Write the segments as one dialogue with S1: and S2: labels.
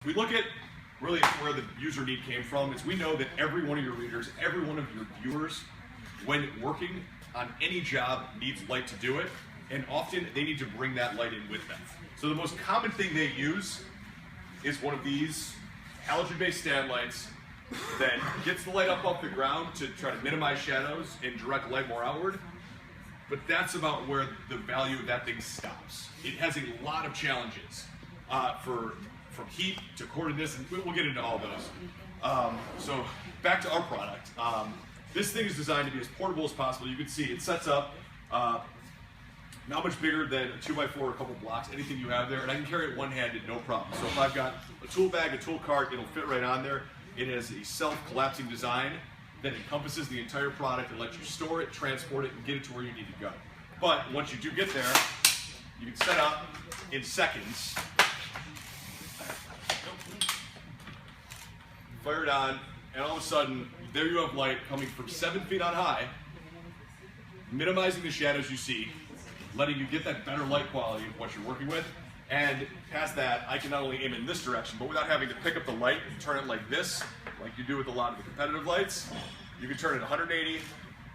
S1: If we look at really where the user need came from, is we know that every one of your readers, every one of your viewers, when working on any job, needs light to do it, and often they need to bring that light in with them. So the most common thing they use is one of these halogen-based stand lights that gets the light up off the ground to try to minimize shadows and direct light more outward. But that's about where the value of that thing stops. It has a lot of challenges from heat to cordedness, and we'll get into all those. So back to our product. This thing is designed to be as portable as possible. You can see it sets up not much bigger than a 2x4 or a couple blocks, anything you have there, and I can carry it one-handed, no problem. So if I've got a tool bag, a tool cart, it'll fit right on there. It has a self-collapsing design that encompasses the entire product and lets you store it, transport it, and get it to where you need to go. But once you do get there, you can set up in seconds, fire it on, and all of a sudden, there you have light coming from 7 feet on high, minimizing the shadows you see, letting you get that better light quality of what you're working with. And past that, I can not only aim in this direction, but without having to pick up the light and turn it like this, like you do with a lot of the competitive lights, you can turn it 180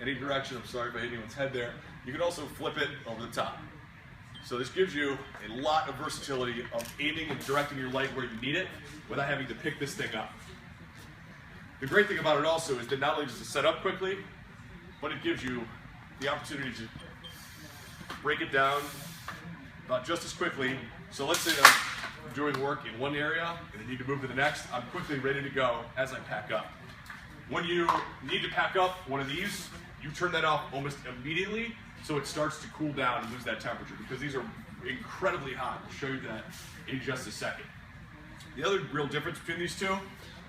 S1: any direction. I'm sorry if I hit anyone's head there. You can also flip it over the top. So this gives you a lot of versatility of aiming and directing your light where you need it without having to pick this thing up. The great thing about it also is that not only does it set up quickly, but it gives you the opportunity to break it down about just as quickly. So let's say I'm doing work in one area and I need to move to the next. I'm quickly ready to go as I pack up. When you need to pack up one of these, you turn that off almost immediately so it starts to cool down and lose that temperature, because these are incredibly hot. We'll show you that in just a second. The other real difference between these two,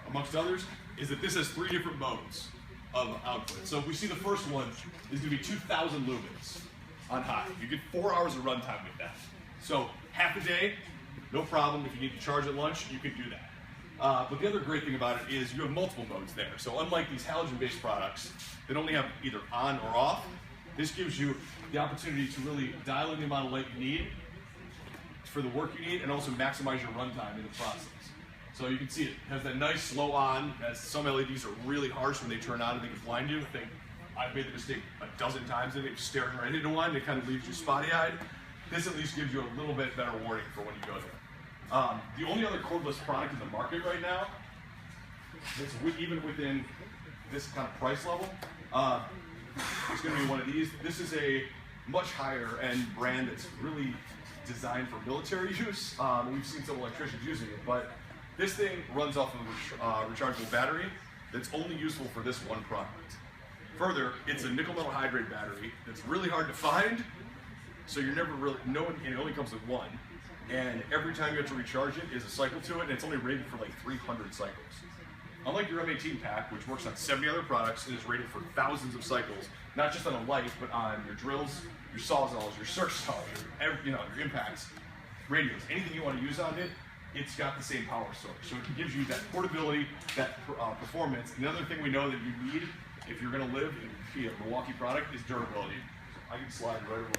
S1: amongst others, is that this has 3 different modes of output. So if we see the first one is going to be 2,000 lumens on high. You get 4 hours of runtime with that. So half a day, no problem. If you need to charge at lunch, you can do that. But the other great thing about it is you have multiple modes there. So unlike these halogen-based products that only have either on or off, this gives you the opportunity to really dial in the amount of light you need for the work you need, and also maximize your runtime in the process. So you can see it has that nice slow on, as some LEDs are really harsh when they turn on and they can blind you. I think I've made the mistake a dozen times and it's staring right into one, it kind of leaves you spotty-eyed. This at least gives you a little bit better warning for when you go there. The only other cordless product in the market right now, that's even within this kind of price level, is going to be one of these. This is a much higher end brand that's really designed for military use. We've seen some electricians using it, but this thing runs off of a rechargeable battery that's only useful for this one product. Further, it's a nickel metal hydride battery that's really hard to find, so you're never really, it only comes with one. And every time you have to recharge it is a cycle to it, and it's only rated for like 300 cycles. Unlike your M18 pack, which works on 70 other products, it is rated for thousands of cycles, not just on a light, but on your drills, your sawzalls, your circ saws, your impacts, radios, anything you want to use on it, it's got the same power source. So it gives you that portability, that performance. And the other thing we know that you need if you're going to live and be a Milwaukee product is durability. I can slide right over.